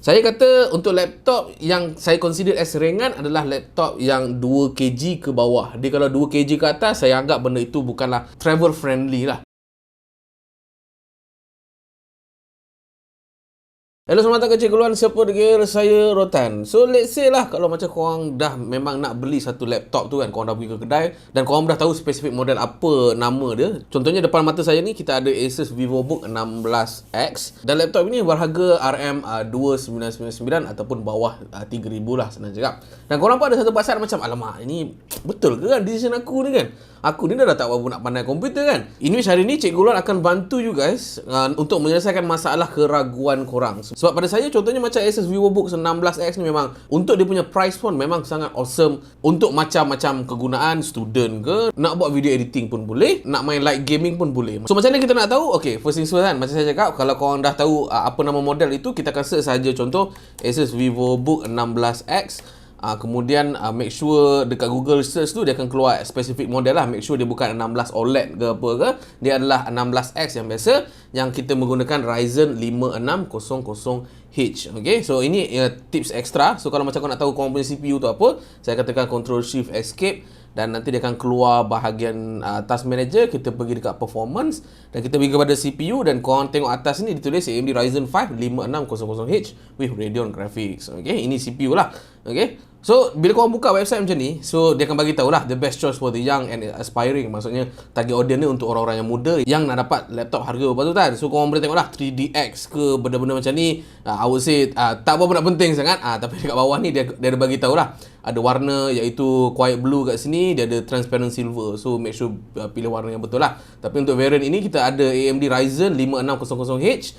Saya kata untuk laptop yang saya consider as ringan adalah laptop yang 2 kg ke bawah. Dia kalau 2 kg ke atas, saya anggap benda itu bukanlah travel friendly lah. Hello, selamat datang ke Cikgu Luan, siapa dengar saya Rotan. So let's say lah, kalau macam korang dah memang nak beli satu laptop tu kan, korang dah pergi ke kedai dan korang dah tahu spesifik model apa nama dia. Contohnya depan mata saya ni, kita ada Asus VivoBook 16X dan laptop ini berharga RM2999 ataupun bawah 3000 lah senang cakap. Dan korang pun ada satu pasal macam, alamak, ini betul ke kan decision aku ni kan? Aku ni dah tak apa nak pandai komputer kan. Ini hari ni Cikgu Luan akan bantu you guys untuk menyelesaikan masalah keraguan korang. Sebab pada saya contohnya macam Asus VivoBook 16X ni memang untuk dia punya price pun memang sangat awesome untuk macam-macam kegunaan, student ke, nak buat video editing pun boleh, nak main light gaming pun boleh. So macam mana kita nak tahu? Okay, first things first kan, macam saya cakap, kalau korang dah tahu apa nama model itu, kita akan search saja contoh Asus VivoBook 16X. Kemudian make sure dekat Google search tu dia akan keluar spesifik model lah. Make sure dia bukan 16 OLED ke apa ke, dia adalah 16X yang biasa yang kita menggunakan Ryzen 5600H. Okay, so ini tips extra. So kalau macam kau nak tahu kau punya CPU tu apa, saya katakan Ctrl Shift Escape dan nanti dia akan keluar bahagian task manager. Kita pergi dekat performance dan kita pergi kepada CPU dan korang tengok atas ni ditulis AMD Ryzen 5 5600H with Radeon Graphics. Okay, ini CPU lah. Okay, so bila korang buka website macam ni, so dia akan bagi tahu lah the best choice for the young and aspiring. Maksudnya target audience ni untuk orang-orang yang muda yang nak dapat laptop harga berpatutan. So korang boleh tengok lah 3DX ke benda-benda macam ni. I would say tak apa-apa nak penting sangat. Tapi dekat bawah ni dia ada bagi tahu lah. Ada warna iaitu quiet blue kat sini, dia ada transparent silver. So make sure pilih warna yang betul lah. Tapi untuk variant ini kita ada AMD Ryzen 5600H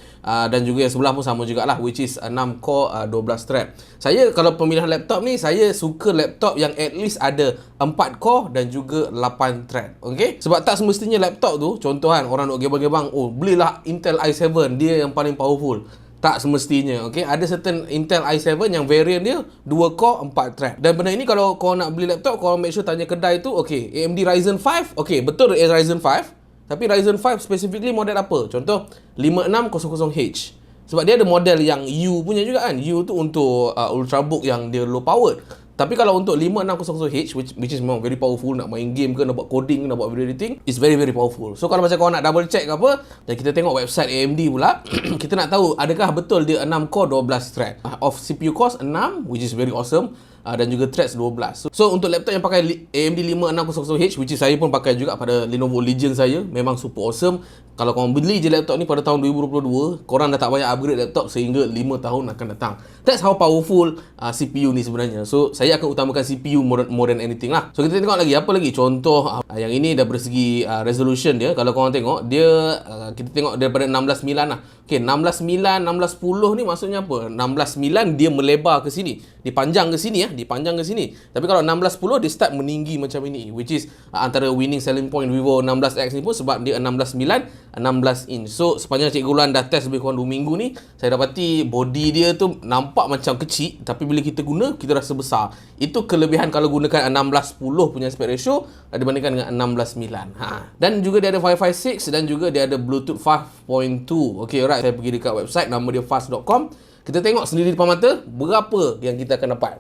dan juga yang sebelah pun sama jugalah, which is 6 core 12 thread. Saya kalau pemilihan laptop ni, saya suka laptop yang at least ada 4 core dan juga 8 thread. Okay? Sebab tak semestinya laptop tu, contoh kan, orang nak gebang-gebang, oh belilah Intel i7, dia yang paling powerful. Tak semestinya, okay? Ada certain Intel i7 yang variant dia 2 core 4 thread. Dan benda ini kalau kau nak beli laptop, kau make sure tanya kedai tu, okay, AMD Ryzen 5, okay, betul Ryzen 5, tapi Ryzen 5 specifically model apa? Contoh 5600H. Sebab dia ada model yang U punya juga kan. U tu untuk ultrabook yang dia low powered. Tapi kalau untuk 5600H, which is memang very powerful, nak main game ke, nak buat coding, nak buat video editing, is very very powerful. So kalau macam kau nak double check ke apa, dan kita tengok website AMD pula, kita nak tahu adakah betul dia 6 core 12 thread. Of CPU cores 6, which is very awesome, dan juga threads 12. So untuk laptop yang pakai AMD 5600H, which is saya pun pakai juga pada Lenovo Legion saya, memang super awesome. Kalau korang beli je laptop ni pada tahun 2022, korang dah tak payah upgrade laptop sehingga 5 tahun akan datang. That's how powerful CPU ni sebenarnya. So saya akan utamakan CPU more than anything lah. So kita tengok lagi, apa lagi contoh yang ini dah dari segi resolution dia. Kalau korang tengok dia, kita tengok daripada 16:9 lah. Okay, 16:9, 16:10 ni maksudnya apa? 16:9 dia melebar ke sini, dipanjang ke sini, dipanjang ke sini. Tapi kalau 16:10 dia start meninggi macam ini, which is antara winning selling point Vivo 16X ni pun sebab dia 16:9 16 inch. So sepanjang Cikgu Luan dah test lebih kurang 2 minggu ni, saya dapati body dia tu nampak macam kecil, tapi bila kita guna, kita rasa besar. Itu kelebihan kalau gunakan 16:10 punya aspect ratio dibandingkan dengan 16:9. Dan juga dia ada Wi-Fi 6 dan juga dia ada Bluetooth 5.2. Okay, alright, saya pergi dekat website, nama dia fast.com. Kita tengok sendiri depan mata berapa yang kita akan dapat.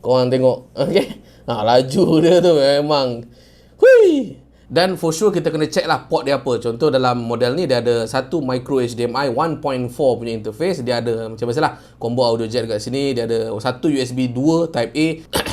Korang tengok, okay? Laju dia tu memang, hui. Dan for sure kita kena check lah port dia apa. Contoh dalam model ni dia ada satu micro HDMI 1.4 punya interface. Dia ada macam biasalah combo audio jack dekat sini. Dia ada satu USB 2 Type A.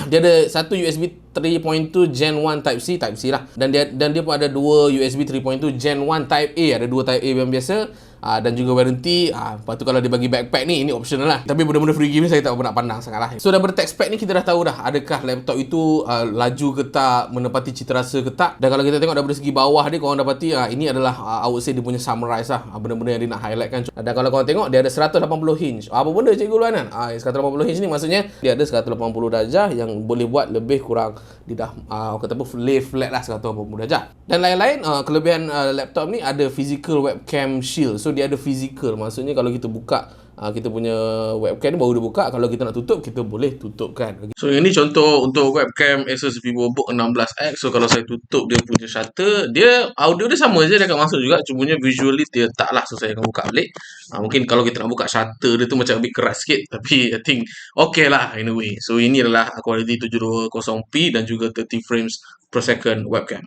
Dia ada satu USB 3.2 Gen 1 Type C lah. Dan dia pun ada dua USB 3.2 Gen 1 Type A. Ada dua Type A yang biasa. Dan juga warranty. Lepas tu kalau dia bagi backpack ni, ini optional lah. Tapi benda-benda free game ni saya tak nak pandang sangat lah. So daripada tech spec ni kita dah tahu dah adakah laptop itu laju ke tak, menepati cita rasa ke tak. Dan kalau kita tengok daripada segi bawah dia, korang dapati ini adalah I would say dia punya summarize lah, benda-benda yang dia nak highlight kan. Dan kalau korang tengok dia ada 180 hinge. Apa benda Cikgu Luan kan? 180 hinge ni maksudnya dia ada 180 darjah yang boleh buat lebih kurang dia dah kata apa, lay flat lah 180 darjah. Dan lain-lain kelebihan laptop ni ada physical webcam shield. So dia ada physical, maksudnya kalau kita buka kita punya webcam ni baru dia buka. Kalau kita nak tutup, kita boleh tutupkan. Okay. So ini contoh untuk webcam Asus VivoBook 16X. So kalau saya tutup dia punya shutter, dia audio dia sama je, dia akan masuk juga, cumanya visually dia tak lah. So saya akan buka balik. Mungkin kalau kita nak buka shutter dia tu macam lebih keras sikit, tapi I think okay lah anyway. So ini adalah quality 720p dan juga 30 frames per second webcam.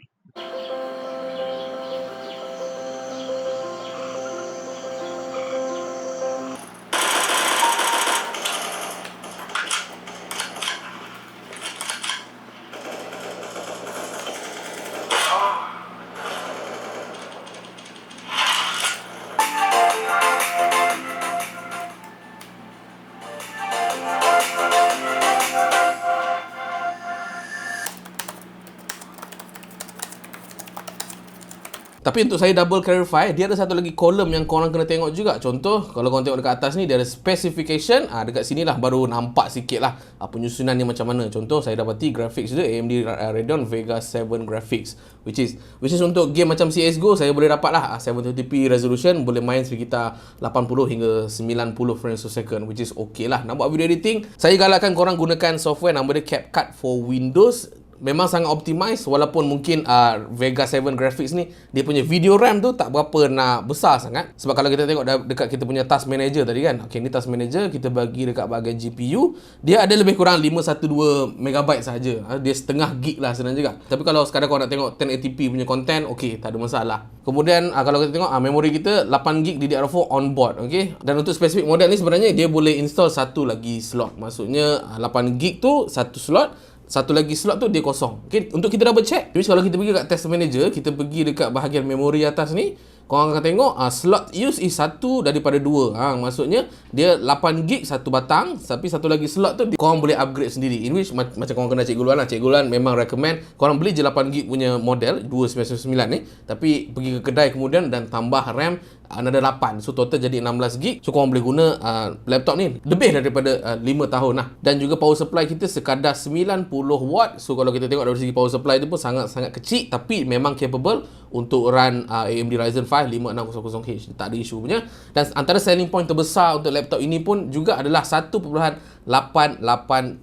Tapi untuk saya double clarify, dia ada satu lagi kolom yang korang kena tengok juga. Contoh, kalau korang tengok dekat atas ni, dia ada specification. Dekat sini lah baru nampak sikit lah penyusunan dia macam mana. Contoh, saya dapati graphics dia AMD Radeon Vega 7 graphics, which is untuk game macam CSGO, saya boleh dapat lah 720p resolution, boleh main sekitar 80 hingga 90 frames per second, which is okay lah. Nak buat video editing, saya galakkan korang gunakan software nama dia CapCut for Windows. Memang sangat optimize, walaupun mungkin Vega 7 graphics ni dia punya video RAM tu tak berapa nak besar sangat. Sebab kalau kita tengok dekat kita punya task manager tadi kan, okey, ni task manager kita bagi dekat bahagian GPU, dia ada lebih kurang 512 MB sahaja. Dia setengah gig lah senang juga. Tapi kalau sekadar kau nak tengok 1080p punya content, okey, tak ada masalah. Kemudian kalau kita tengok memori kita 8 gig DDR4 on board, okey. Dan untuk spesifik model ni sebenarnya dia boleh install satu lagi slot. Maksudnya 8 gig tu satu slot, satu lagi slot tu dia kosong. Okay, untuk kita double check, jadi kalau kita pergi kat test manager, kita pergi dekat bahagian memori atas ni, korang akan tengok slot use is satu daripada dua. Maksudnya dia 8 gig satu batang, tapi satu lagi slot tu korang boleh upgrade sendiri. In which macam korang kena Cikgu Luan lah. Cikgu Luan memang recommend korang beli je 8 gig punya model 299 ni, tapi pergi ke kedai kemudian dan tambah RAM another 8. So total jadi 16 gig. So korang boleh guna laptop ni lebih daripada 5 tahun lah. Dan juga power supply kita sekadar 90 watt. So kalau kita tengok dari segi power supply tu pun sangat-sangat kecil, tapi memang capable untuk run AMD Ryzen 5 5600H. Tak ada isu punya. Dan antara selling point terbesar untuk laptop ini pun juga adalah 1.88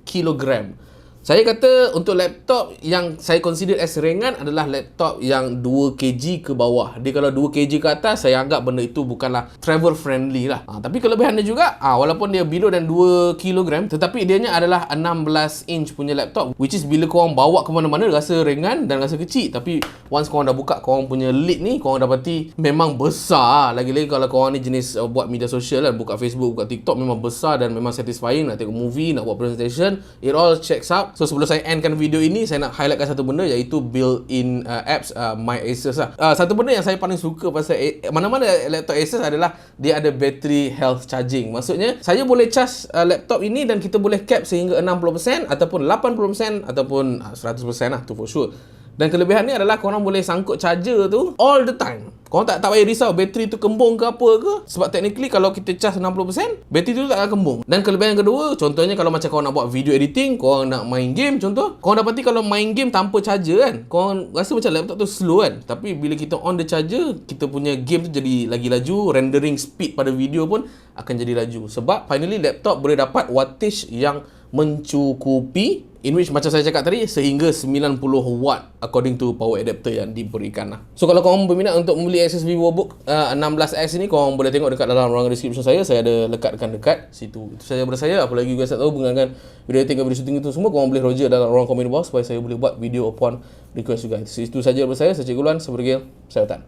kg. Saya kata untuk laptop yang saya consider as ringan adalah laptop yang 2kg ke bawah. Dia kalau 2kg ke atas, saya anggap benda itu bukanlah travel friendly lah. Tapi kelebihannya juga, walaupun dia below dan 2kg, tetapi dianya adalah 16 inch punya laptop, which is bila korang bawa ke mana-mana rasa ringan dan rasa kecil. Tapi once korang dah buka korang punya lid ni, korang dapati memang besar. Lagi-lagi kalau korang ni jenis buat media sosial kan, buka Facebook, buka TikTok, memang besar dan memang satisfying. Nak tengok movie, nak buat presentation, it all checks out. So sebelum saya endkan video ini, saya nak highlightkan satu benda, iaitu built-in apps My Asus lah. Satu benda yang saya paling suka pasal mana-mana laptop Asus adalah dia ada battery health charging. Maksudnya saya boleh charge laptop ini dan kita boleh cap sehingga 60% ataupun 80% ataupun 100% lah, tu for sure. Dan kelebihan ni adalah korang boleh sangkut charger tu all the time. Korang tak payah risau bateri tu kembung ke apa ke. Sebab technically kalau kita charge 60%, bateri tu tak akan kembung. Dan kelebihan yang kedua, contohnya kalau macam korang nak buat video editing, korang nak main game contoh, korang dapati kalau main game tanpa charger kan, korang rasa macam laptop tu slow kan. Tapi bila kita on the charger, kita punya game tu jadi lagi laju, rendering speed pada video pun akan jadi laju. Sebab finally laptop boleh dapat wattage yang mencukupi, in which macam saya cakap tadi, sehingga 90 watt according to power adapter yang diberikan lah. So kalau korang berminat untuk membeli Asus VivoBook 16X ni, korang boleh tengok dekat dalam ruangan description saya ada lekatkan dekat situ. Itu saja daripada saya. Apa lagi guys tak tahu berkenaan video editing, video shooting itu semua, korang boleh roger dalam ruang komen bawah supaya saya boleh buat video upon request juga. Itu saja daripada saya Cikgu Luan, saya Bergil, saya Tan.